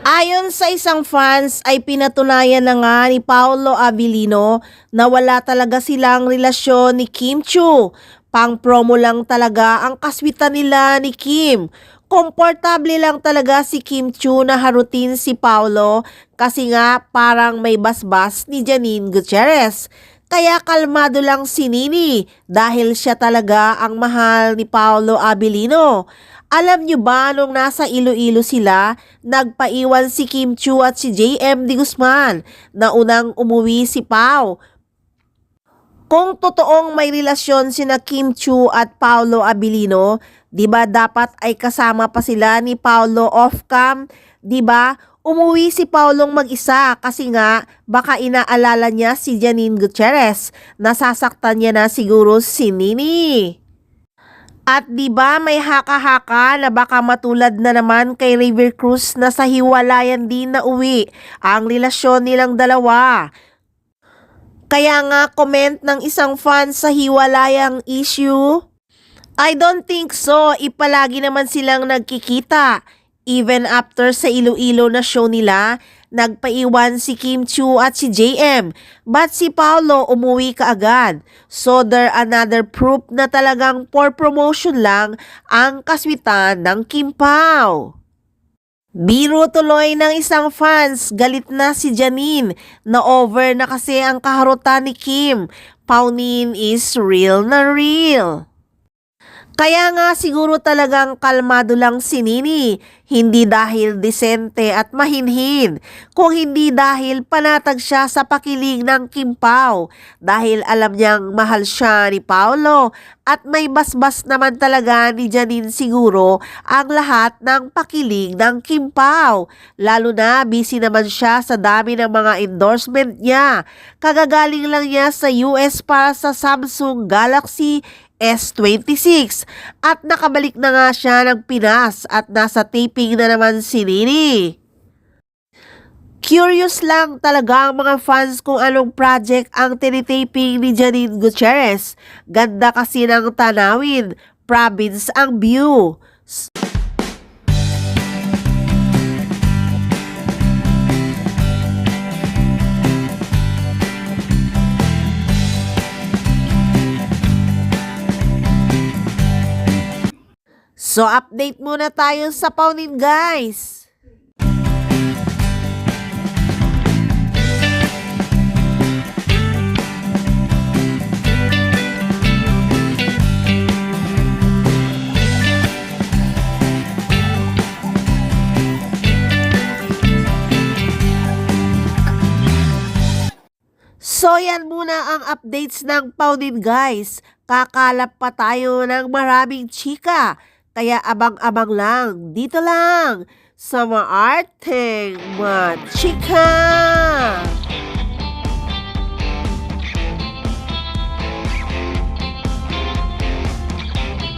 Ayon sa isang fans ay pinatunayan na nga ni Paolo Abilino na wala talaga silang relasyon ni Kim Chiu. Pang-promo lang talaga ang kaswitan nila ni Kim. Komportable lang talaga si Kim Chiu na harutin si Paolo kasi nga parang may basbas ni Janine Gutierrez. Kaya kalmado lang si Nini dahil siya talaga ang mahal ni Paolo Abilino. Alam nyo ba nung nasa Iloilo sila, nagpaiwan si Kim Chiu at si JM De Guzman na unang umuwi si Pao. Kung totoong may relasyon sina Kim Chiu at Paolo Abilino, 'di ba dapat ay kasama pa sila ni Paolo off-cam, 'di ba? Umuwi si Paolong mag-isa kasi nga baka inaalala niya si Janine Gutierrez. Nasasaktan niya na siguro si Nini. At 'di ba may haka-haka na baka matulad na naman kay River Cruz na sa hiwalayan din na uwi ang relasyon nilang dalawa. Kaya nga comment ng isang fan sa hiwalayang issue, I don't think so, ipalagi naman silang nagkikita. Even after sa Iloilo na show nila, nagpaiwan si Kim Chiu at si JM, but si Paolo umuwi kaagad. So there another proof na talagang for promotion lang ang kaswitan ng Kim Pao. Biro tuloy ng isang fans, galit na si Janine na over na kasi ang kaharutan ni Kim. Paunin is real na real. Kaya nga siguro talagang kalmado lang si Nini, hindi dahil disente at mahinhin, kung hindi dahil panatag siya sa pakilig ng Kim Pao, dahil alam niyang mahal siya ni Paolo at may basbas naman talaga ni Janine siguro ang lahat ng pakilig ng Kim Pao, lalo na busy naman siya sa dami ng mga endorsement niya. Kagagaling lang niya sa US para sa Samsung Galaxy S26 at nakabalik na nga siya ng Pinas at nasa taping na naman si Nini. Curious lang talaga ang mga fans kung anong project ang tinitaping ni Janine Gutierrez. Ganda kasi ng tanawin, province ang view. So, update muna tayo sa Paunin, guys. So, yan muna ang updates ng Paunin, guys. Kakalap pa tayo ng maraming chika. Kaya abang-abang lang, dito lang sa Maarteng Machika.